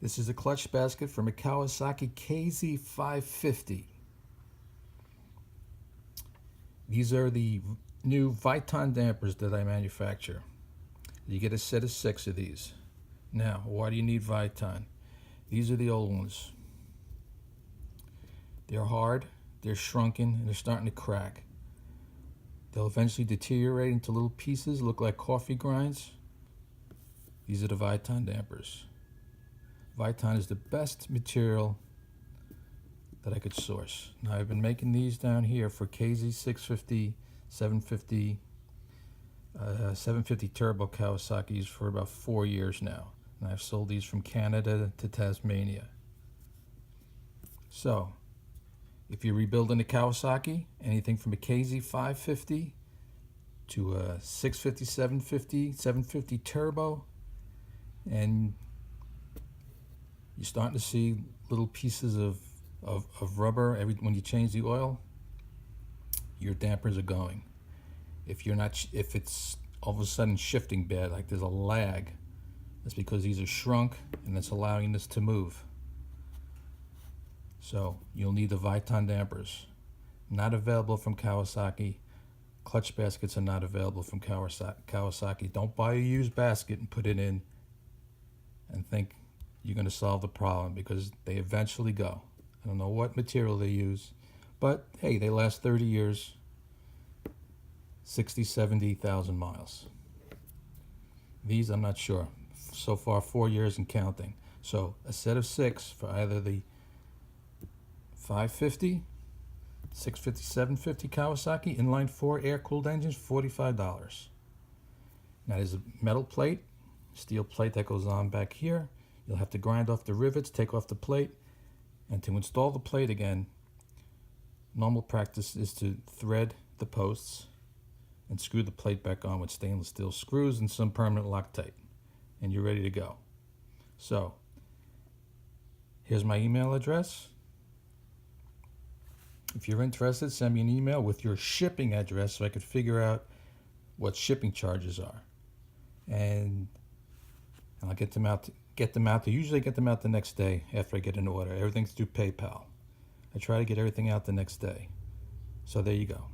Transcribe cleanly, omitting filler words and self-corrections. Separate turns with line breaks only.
This is a clutch basket from a Kawasaki KZ550. These are the new Viton dampers that I manufacture. You get a set of 6 of these. Now, why do you need Viton? These are the old ones. They're hard, they're shrunken, and they're starting to crack. They'll eventually deteriorate into little pieces, look like coffee grinds. These are the Viton dampers. Viton is the best material that I could source. Now, I've been making these down here for KZ650, 750, 750 turbo Kawasaki's for about 4 years now. And I've sold these from Canada to Tasmania. So, if you're rebuilding a Kawasaki, anything from a KZ550 to a 650, 750, 750 turbo, and you're starting to see little pieces of rubber when you change the oil, your dampers are going. If it's all of a sudden shifting bad, like there's a lag, that's because these are shrunk and it's allowing this to move. So you'll need the Viton dampers. Not available from Kawasaki. Clutch baskets are not available from Kawasaki. Don't buy a used basket and put it in and think you're going to solve the problem, because they eventually go. I don't know what material they use, but hey, they last 30 years, 60, 70,000 miles. These, I'm not sure. So far, 4 years and counting. So a set of 6 for either the 550, 650, 750 Kawasaki inline 4 air-cooled engines, $45. Now there's a metal plate, steel plate that goes on back here. You'll have to grind off the rivets, take off the plate, and to install the plate again, normal practice is to thread the posts and screw the plate back on with stainless steel screws and some permanent Loctite, and you're ready to go. So, here's my email address. If you're interested, send me an email with your shipping address so I could figure out what shipping charges are. And I'll get them out. They usually get them out the next day after I get an order. Everything's through PayPal. I try to get everything out the next day. So there you go.